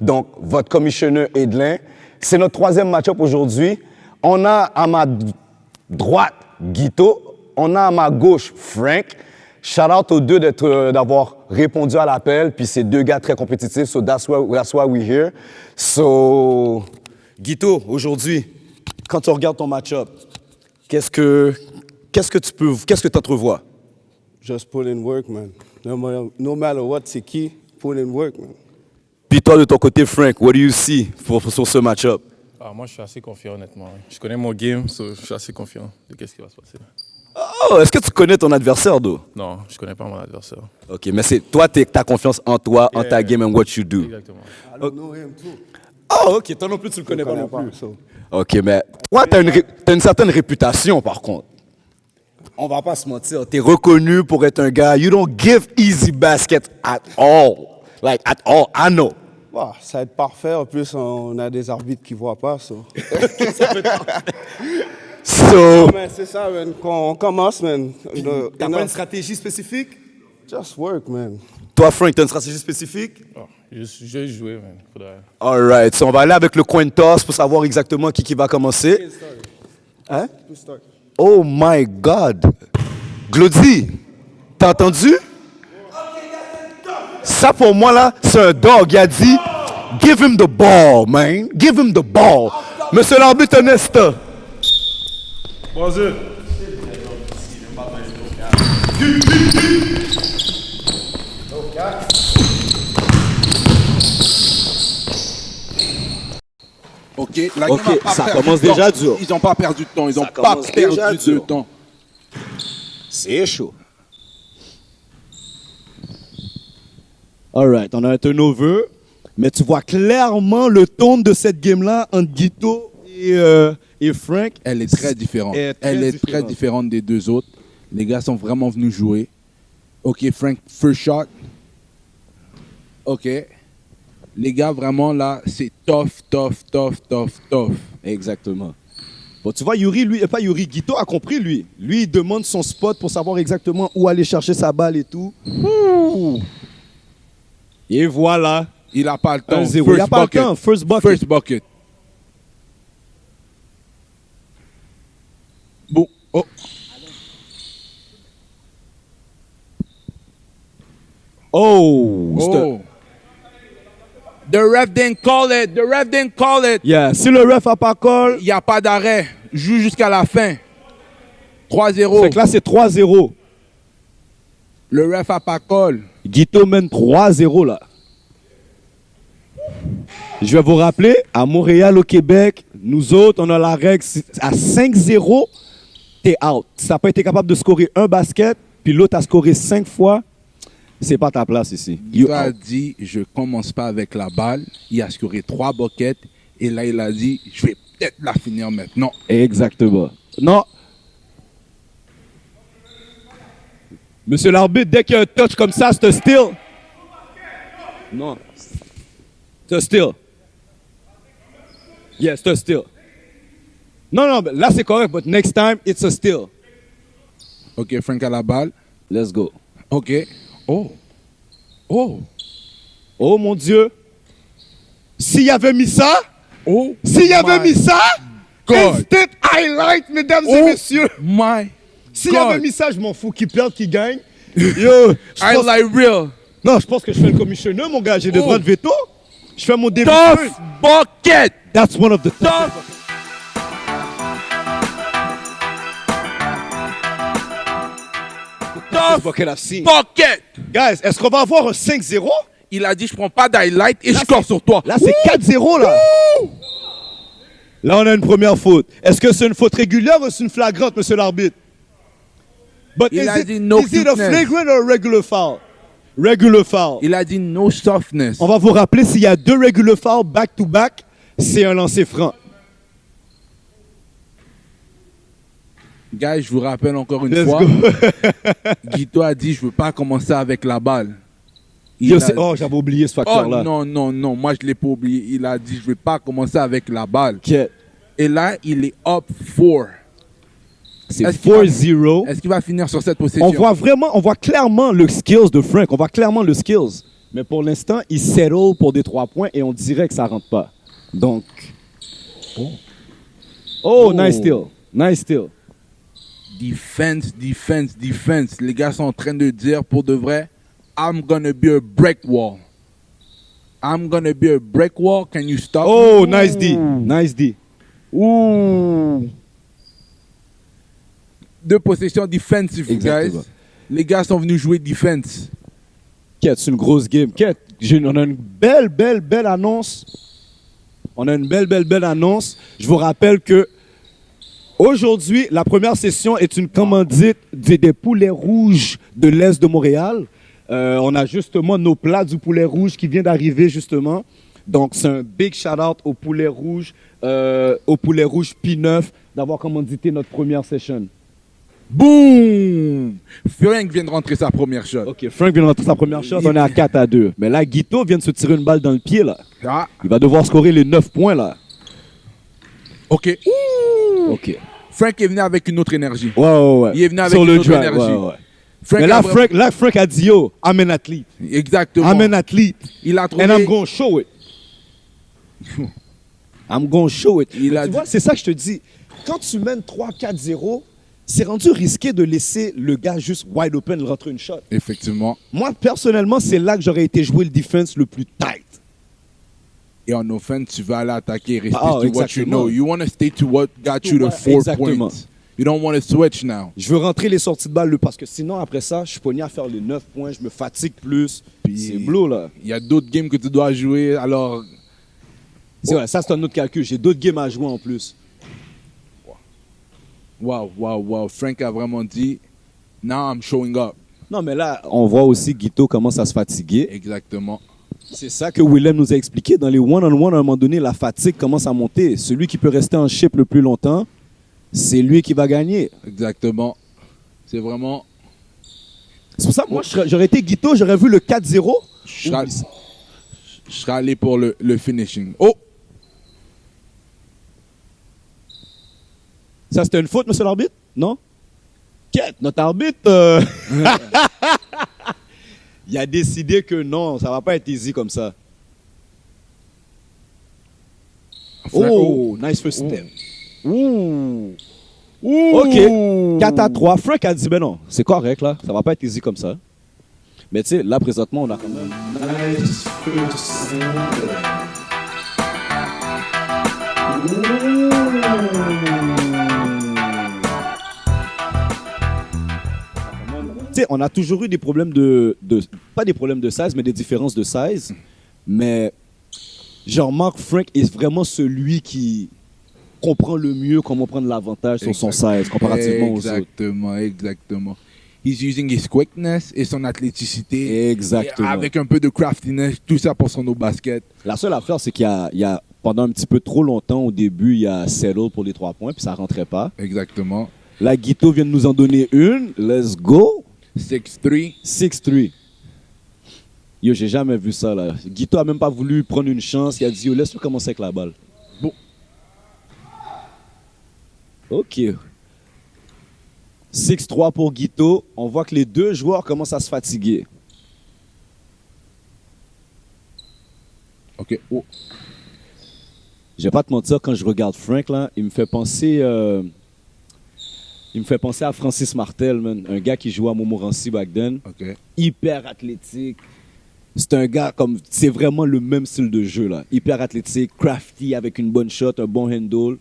donc votre commissionneur Edlin. C'est notre troisième match-up aujourd'hui. On a à ma droite Guito, on a à ma gauche Frank. Shout out aux deux d'avoir répondu à l'appel, puis c'est deux gars très compétitifs, so that's why we're here. So, Guito, aujourd'hui, quand tu regardes ton match-up, qu'est-ce que tu entrevois? Just put in work, man. No matter what, c'est qui, put in work, man. Puis toi, de ton côté, Frank, what do you see sur ce match-up? Moi, je suis assez confiant, honnêtement. Je connais mon game, so je suis assez confiant de ce qui va se passer. Oh, est-ce que tu connais ton adversaire, d'où? Non, je connais pas mon adversaire. OK, mais c'est toi, t'as confiance en toi, en ta game and what you do. Exactement. I don't know him too. Oh, OK, toi non plus, tu le connais pas non plus. So. OK, mais toi, t'as une certaine réputation, par contre. On va pas se mentir, t'es reconnu pour être un gars, you don't give easy baskets at all. Like, at all, I know. Wow, ça va être parfait. En plus, on a des arbitres qui ne voient pas. So. So, Mais c'est ça, man. Quand on commence, man. t'as pas une stratégie spécifique? Just work, man. Toi, Frank, t'as une stratégie spécifique? Je vais jouer, man. Faudrait... All right, so on va aller avec le coin toss pour savoir exactement qui va commencer. Hein? Oh my God! Glody, t'as entendu? Ça, pour moi, là, c'est un dog. Il a dit, give him the ball, man. Give him the ball. Monsieur l'arbitre, un instant. Vas-y. OK, la OK, game a pas ça perdu commence de temps. déjà dur. Ils n'ont pas perdu de temps. Ils n'ont Ça pas commence déjà perdu de dur. temps. C'est chaud. All right, on a un turnover, mais tu vois clairement le ton de cette game-là entre Guito et Frank. Elle est très différente. Elle est très différente des deux autres. Les gars sont vraiment venus jouer. OK, Frank, first shot. OK. Les gars, vraiment, là, c'est tough. Exactement. Bon, tu vois, Guito a compris, lui. Lui, il demande son spot pour savoir exactement où aller chercher sa balle et tout. Ouh. Et voilà. Il n'a pas le temps. 1-0. Il n'a pas le temps. First bucket. First bucket. Bon. Oh. Oh. The ref didn't call it. The ref didn't call it. Yeah. Si le ref n'a pas call, Il n'y a pas d'arrêt. Joue jusqu'à la fin. 3-0. fait que là, c'est 3-0. Le ref n'a pas call. Guito mène 3-0 là. Je vais vous rappeler, à Montréal, au Québec, nous autres, on a la règle à 5-0, t'es out. Si t'as pas été capable de scorer un basket, puis l'autre a scoré 5 fois, c'est pas ta place ici. Il a dit, je commence pas avec la balle. Il a scoré 3 buckets. Et là, il a dit, je vais peut-être la finir maintenant. Exactement. Non. Monsieur l'arbitre, dès qu'il y a un touch comme ça, c'est un steal. Non. C'est un steal. Yes, c'est un steal. Non, là c'est correct, but next time, it's a steal. OK, Frank a la balle. Let's go. OK. Oh. Oh mon Dieu. S'il avait mis ça, Oh. s'il avait mis ça, God. instant highlight, mesdames et messieurs. My S'il avait mis ça, je m'en fous, qu'il perde, qu'il gagne. Yo, highlight real. Non, je pense que je fais le commissionneur, mon gars. J'ai des droits de veto. Je fais mon début. Tough bucket. That's one of the Tough. bucket I've seen. Bucket. Guys, est-ce qu'on va avoir un 5-0? Il a dit, je prends pas d'highlight et je score sur toi. Là, c'est 4-0, là. Là, on a une première faute. Est-ce que c'est une faute régulière ou c'est une flagrante, monsieur l'arbitre? But Il is a it, dit no is it a cuteness. flagrant or a regular foul? Regular foul. Il a dit no softness. On va vous rappeler, s'il y a 2 regular fouls back-to-back, c'est un lancer franc. Guys, je vous rappelle encore une Let's fois. go. Guito a dit, je veux pas commencer avec la balle. Yo, oh, j'avais oublié ce facteur-là. Oh non, moi je l'ai pas oublié. Il a dit, je vais pas commencer avec la balle. Okay. Et là, il est up 4. C'est Est-ce qu'il va- 4-0. Est-ce qu'il va finir sur cette possession? On voit clairement le skills de Frank. On voit clairement le skills. Mais pour l'instant, il settle pour des 3 points et on dirait que ça rentre pas. Donc. Oh, nice steal. Nice steal. Defense. Les gars sont en train de dire pour de vrai, I'm gonna be a break wall. I'm gonna be a break wall. Can you stop? Oh, nice D. Nice D. Ouh. 2 possessions defensive, Exactement. guys. Les gars sont venus jouer defense. Quête, c'est une grosse game. Quête, on a une belle annonce. On a une belle annonce. Je vous rappelle que aujourd'hui, la première session est une commandite des poulets rouges de l'Est de Montréal. On a justement nos plats du poulet rouge qui vient d'arriver justement. Donc, c'est un big shout-out au poulet rouge P9 d'avoir commandité notre première session. Boom! Frank vient de rentrer sa première shot. OK, Frank vient de rentrer sa première shot. On est à 4-2. Mais là, Guito vient de se tirer une balle dans le pied, là. Ah, Il va devoir scorer les 9 points, là. OK. OK. Frank est venu avec une autre énergie. Ouais. Il est venu avec Sur une le autre drive, énergie. ouais. Frank Mais a là, vraiment- Frank a dit, yo, I'm an athlete. Exactement. I'm an athlete. Il a trouvé... And I'm going to show it. I'm going to show it. Il a Tu dit- vois, c'est ça que je te dis. Quand tu mènes 3-4-0, c'est rendu risqué de laisser le gars juste wide open rentrer une shot. Effectivement. Moi, personnellement, c'est là que j'aurais été jouer le defense le plus tight. Et en offense, tu vas aller attaquer et rester Ah, to what you exactement. know. You want to stay to what got you the 4 Exactement. points. You don't want to switch now. Je veux rentrer les sorties de balle parce que sinon, après ça, je suis pogné à faire les 9 points, je me fatigue plus. Puis- C'est bleu, là. Il y a d'autres games que tu dois jouer, alors... C'est vrai, ça, c'est un autre calcul. J'ai d'autres games à jouer en plus. Wow. Frank a vraiment dit, now I'm showing up. Non, mais là, on voit aussi Guito commence à se fatiguer. Exactement. C'est ça que Willem nous a expliqué. Dans les one-on-one, à un moment donné, la fatigue commence à monter. Celui qui peut rester en chip le plus longtemps, c'est lui qui va gagner. Exactement. C'est vraiment... C'est pour ça que moi, j'aurais été Guito, j'aurais vu le 4-0. Je serais allé pour le finishing. Oh! Ça, c'était une faute, monsieur l'arbitre? Non? Quête, notre arbitre, il a décidé que non, ça va pas être easy comme ça. Oh, nice first step. OK, 4-3. Frank a dit, ben non, c'est correct là, ça va pas être easy comme ça. Mais tu sais, là présentement, on a quand même... Nice first step. Tu sais, on a toujours eu des problèmes pas des problèmes de size, mais des différences de size. Mais Jean-Marc Frank est vraiment celui qui comprend le mieux comment prendre l'avantage sur son size comparativement aux autres. Exactement. He's using his quickness et son athléticité. Exactement. Et avec un peu de craftiness, tout ça pour son basket. La seule affaire, c'est qu'il y a, pendant un petit peu trop longtemps, au début, il a settle pour les 3 points, puis ça rentrait pas. Exactement. Là, Guito vient de nous en donner une. Let's go. 6-3. 6-3. Yo, j'ai jamais vu ça, là. Guito a même pas voulu prendre une chance. Il a dit, yo, laisse-le commencer avec la balle. Bon. OK. 6-3 pour Guito. On voit que les deux joueurs commencent à se fatiguer. OK. Oh. Je vais pas te mentir, quand je regarde Frank, là, il me fait penser à Francis Martel, man. Un gars qui jouait à Montmorency back then. OK. Hyper athlétique. C'est un gars comme... C'est vraiment le même style de jeu, là. Hyper athlétique, crafty, avec une bonne shot, un bon handle.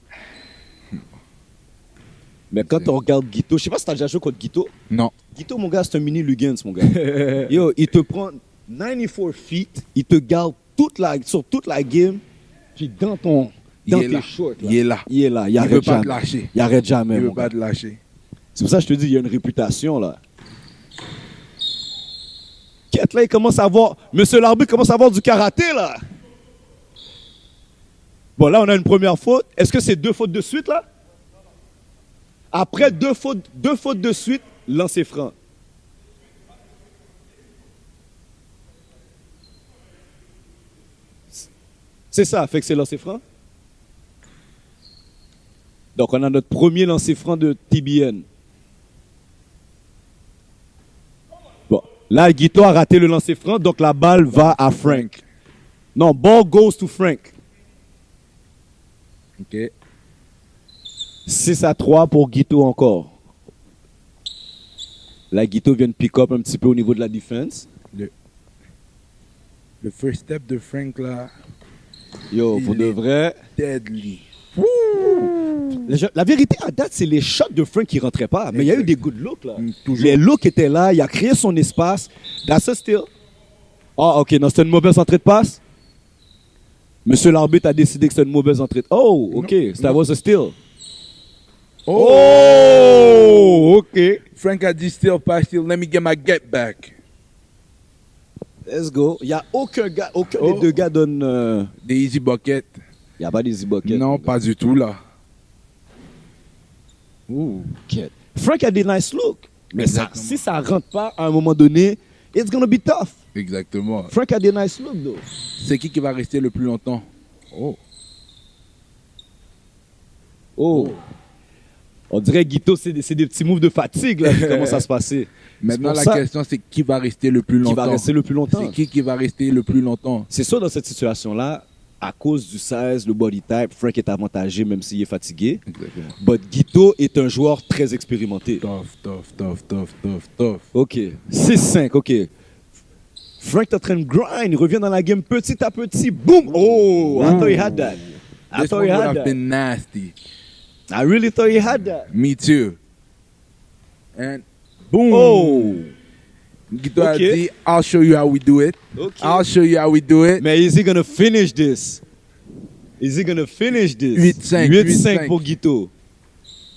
Mais quand on regarde Guito... Je sais pas si t'as déjà joué contre Guito. Non. Guito, mon gars, c'est un mini Lugans, mon gars. Yo, il te prend 94 feet, il te garde sur toute la game, puis dans Il est tes là. shorts. Il est là. Il est là. Il veut arrête pas jamais. te lâcher. Il arrête jamais, Il mon veut pas gars. te lâcher. C'est pour ça que je te dis, il y a une réputation, là. Quête, là, il commence à avoir... Monsieur l'arbitre commence à avoir du karaté, là. Bon, là, on a une première faute. Est-ce que c'est 2 fautes de suite, là? Après 2 fautes de suite, lancer franc. C'est ça, fait que c'est lancer franc. Donc, on a notre premier lancer franc de TBN. Bon, Là, Guito a raté le lancer franc, donc la balle va à Frank. Non, ball goes to Frank. OK. 6-3 pour Guito encore. Là, Guito vient de pick up un petit peu au niveau de la défense. Le first step de Frank, là, Yo, Il pour de est- vrai. deadly. La vérité, à date, c'est les shots de Frank qui rentraient pas. Mais il y a eu des good looks, là. Toujours. Les looks étaient là, il a créé son espace. That's a steal. Ah, ok, non, c'était une mauvaise entrée de passe. Monsieur l'arbitre a décidé que c'était une mauvaise entrée de... Oh, ok, that was a steal. Oh, ok. Frank a dit still, pas still, let me get my get back. Let's go. Il n'y a aucun des deux gars donne... Des easy buckets. Il n'y a pas des easy buckets. Non, pas du tout, là. Ok. Frank a des nice looks. Mais ça, Exactement. si ça rentre pas à un moment donné, it's gonna be tough. Exactement. Frank a des nice looks, though. C'est qui va rester le plus longtemps? Oh. On dirait Guito, c'est des petits moves de fatigue là, qui commencent à se passer. Maintenant, pour la ça- question, c'est qui va rester le plus longtemps? Qui va rester le plus longtemps. C'est qui va rester le plus longtemps? C'est sûr, dans cette situation-là, à cause du size, le body type, Frank est avantagé même s'il est fatigué. Exactement. But Guito est un joueur très expérimenté. Tough. OK. 6-5, OK. Frank est en train de grind. Il revient dans la game petit à petit. Boom! Oh! I thought he had that. I This thought one he would had have that. been nasty. I really thought he had that. Me too. And boom! Oh! Guito a Ok. dit, I'll show you how we do it. OK. I'll show you how we do it. Mais is he gonna finish this? Is he gonna finish this? 8-5, 8-5 pour Guito.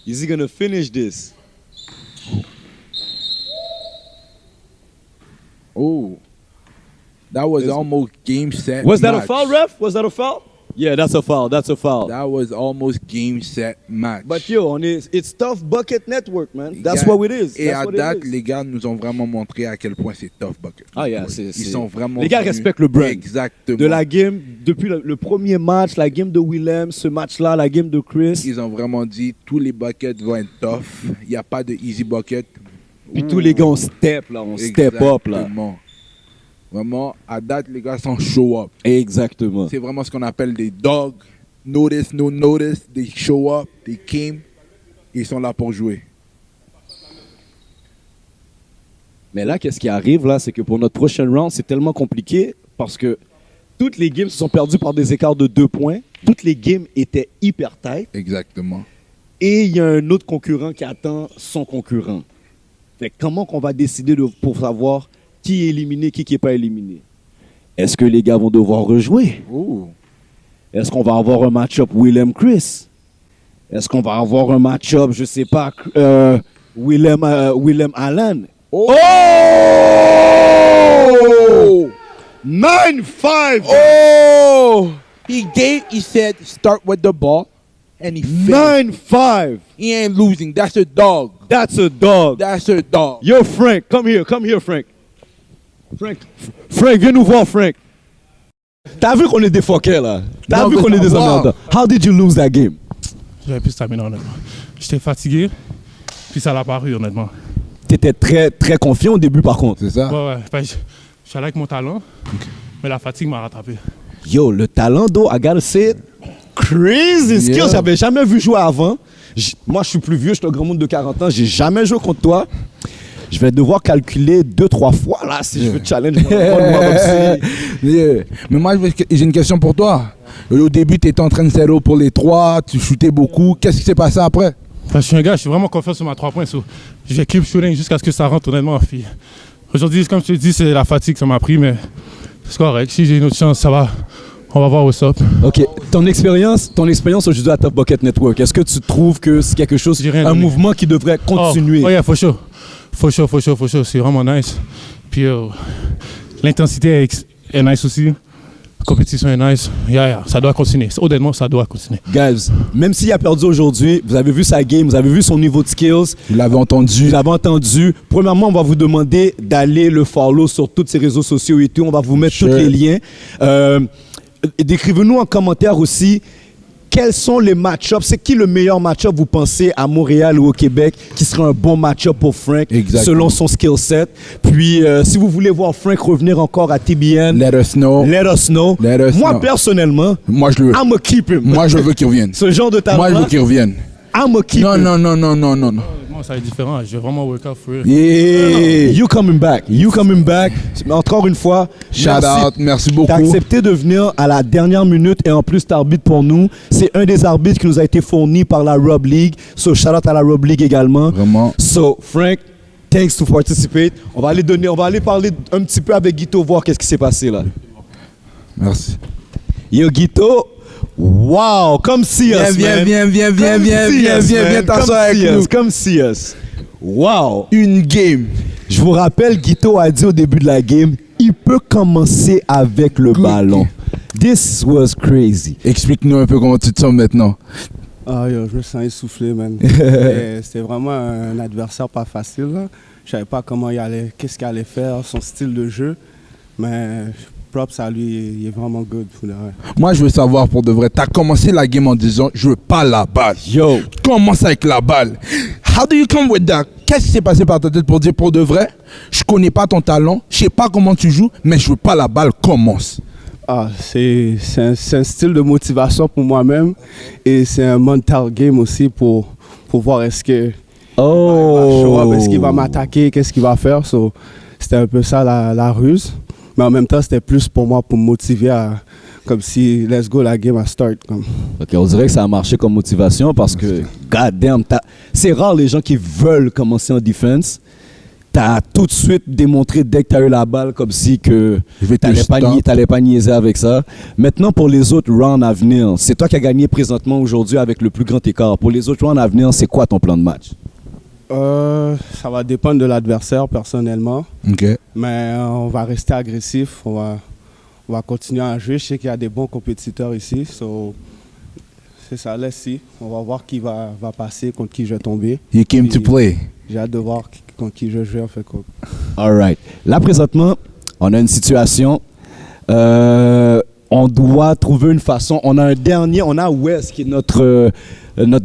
Is he gonna finish this? Oh. That was almost game set. Was that a match. foul, ref? Was that a foul? Yeah, that's a foul. That's a foul. That was almost game set match. But yo, it's tough bucket network, man. That's what it is. Et That's à what it date, is. les gars nous ont vraiment montré à quel point c'est tough bucket. Ah, yeah, Ils c'est- sont vraiment Les gars venus- respectent le brand. Exactement. De la game, depuis le premier match, la game de Willem, ce match-là, la game de Chris, Ils ont vraiment dit tous les buckets vont être tough. Il n'y a pas de easy bucket. puis tous les gars, on step, là, on step up, là. Exactement. Vraiment, à date, les gars sont show up. Exactement. C'est vraiment ce qu'on appelle des dogs. Notice, no notice. They show up, they came. Ils sont là pour jouer. Mais là, qu'est-ce qui arrive, là, c'est que pour notre prochain round, c'est tellement compliqué parce que toutes les games se sont perdues par des écarts de 2 points. Toutes les games étaient hyper tight. Exactement. Et il y a un autre concurrent qui attend son concurrent. Fait que comment qu'on va décider pour savoir qui est éliminé, qui n'est pas éliminé? Est-ce que les gars vont devoir rejouer? Oh. Est-ce qu'on va avoir un match-up Willem-Chris? Est-ce qu'on va avoir un match-up, je sais pas, Willem-Allen? Oh! 9-5! Oh! He said, start with the ball, and he finished. 9-5! He ain't losing. That's a dog. That's a dog. That's a dog. Yo, Frank, come here, Frank. Frank, viens nous voir, Frank. T'as vu qu'on est des foquets, là? T'as Non, vu mais qu'on est des ça va. emmerdants? How did you lose that game? J'avais plus de stamina, honnêtement. J'étais fatigué, puis ça l'a paru, honnêtement. T'étais très, très confiant au début, par contre. C'est ça? Ouais. Ben, je suis allé avec mon talent, mais la fatigue m'a rattrapé. Yo, le talent, though, I gotta say it. Crazy skills. Yeah. J'avais jamais vu jouer avant. Moi, je suis plus vieux, je suis un grand monde de 40 ans. J'ai jamais joué contre toi. Je vais devoir calculer 2-3 fois, là, si je veux te challenge. Yeah. Mais moi, j'ai une question pour toi. Au début, tu étais en train de zéro pour les 3, tu shootais beaucoup. Qu'est-ce qui s'est passé après? Ben, je suis un gars, je suis vraiment confiant sur ma 3 points. So, je vais keep shooting jusqu'à ce que ça rentre, honnêtement. Puis, aujourd'hui, comme je te dis, c'est la fatigue que ça m'a pris, mais c'est correct. Si j'ai une autre chance, ça va. On va voir what's up. OK. Ton expérience au judo à Top Bucket Network, est-ce que tu trouves que c'est quelque chose, J'ai rien un donné. mouvement qui devrait continuer? Oh yeah, for sure. For sure. C'est vraiment nice. Puis l'intensité est nice aussi. La compétition est nice. Yeah, ça doit continuer. Honnêtement, ça doit continuer. Guys, même s'il a perdu aujourd'hui, vous avez vu sa game, vous avez vu son niveau de skills, Vous l'avez entendu. vous l'avez entendu. Premièrement, on va vous demander d'aller le follow sur tous ses réseaux sociaux et tout. On va vous mettre Sure. tous les liens. Décrivez-nous en commentaire aussi quels sont les match-ups? C'est qui le meilleur match-up, vous pensez, à Montréal ou au Québec, qui serait un bon match-up pour Frank, Exactement. selon son skill set? Puis, si vous voulez voir Frank revenir encore à TBN, Let us know. let us know. Let us Moi, know. personnellement, Moi, je le veux. I'ma keep him. Moi, je veux qu'il revienne. Ce genre de Moi, je talent, veux qu'il revienne. I'ma keep Non, him. non, non, non, non, non, non. Moi, ça va être différent. Je vais vraiment work out for real. Yeah. You coming back. You coming back. Encore une fois, Shout merci. out, merci beaucoup. T'as accepté de venir à la dernière minute et en plus t'arbitres pour nous. C'est un des arbitres qui nous a été fourni par la Rob League. So shout out à la Rob League également. Vraiment. So Frank, thanks to participate. On va aller parler un petit peu avec Guito, voir qu'est-ce qui s'est passé là. Merci. Yo Guito, wow, come see us, Viens, man. viens, viens, viens, Come viens, see viens, us, viens, man. viens t'asseoir Come avec see nous. us, come see us. Wow. Une game. Je vous rappelle, Guito a dit au début de la game, il peut commencer avec le ballon. This was crazy. Explique-nous un peu comment tu te sens maintenant. Ah, yo, je me sens essoufflé, man. Et c'était vraiment un adversaire pas facile, là. Je savais pas comment qu'est-ce qu'il allait faire, son style de jeu. Mais props à lui, il est vraiment good. Pour le vrai. Moi, je veux savoir pour de vrai. Tu as commencé la game en disant je veux pas la balle. Yo. Commence avec la balle. How do you come with that? Qu'est-ce qui s'est passé par ta tête pour dire pour de vrai, je connais pas ton talent, je sais pas comment tu joues, mais je veux pas la balle, commence. Ah, c'est un style de motivation pour moi-même et c'est un mental game aussi pour voir est-ce que est-ce qu'il va m'attaquer, qu'est-ce qu'il va faire. So, c'était un peu ça la ruse, mais en même temps c'était plus pour moi pour me motiver à comme si let's go la game à start comme. Ok, on dirait que ça a marché comme motivation parce que, god damn, c'est rare les gens qui veulent commencer en défense. T'as tout de suite démontré dès que t'as eu la balle comme si que t'allais pas niaiser avec ça. Maintenant, pour les autres rounds à venir, c'est toi qui as gagné présentement aujourd'hui avec le plus grand écart. Pour les autres rounds à venir, c'est quoi ton plan de match? Ça va dépendre de l'adversaire personnellement, Okay. mais on va rester agressif, on va continuer à jouer. Je sais qu'il y a des bons compétiteurs ici, so, c'est ça, laisse-y. On va voir qui va passer, contre qui je vais tomber. You came to Puis, play. J'ai hâte de voir contre qui je joue. En fait, quoi. All right. Là, présentement, on a une situation. On doit trouver une façon. On a Wes qui est notre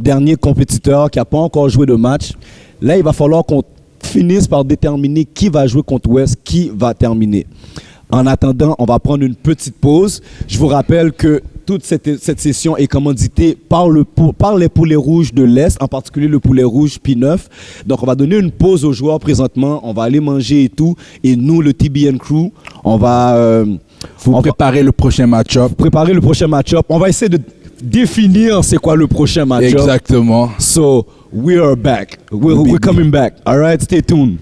dernier compétiteur qui n'a pas encore joué de match. Là, il va falloir qu'on finisse par déterminer qui va jouer contre Wes, qui va terminer. En attendant, on va prendre une petite pause. Je vous rappelle que toute cette session est commanditée par les poulets rouges de l'Est, en particulier le poulet rouge P9. Donc, on va donner une pause aux joueurs présentement. On va aller manger et tout. Et nous, le TBN Crew, on va... préparer le prochain match-up. Préparer le prochain match-up. On va essayer de définir c'est quoi le prochain match-up. Exactement. So, we are back. We're coming back. All right, stay tuned.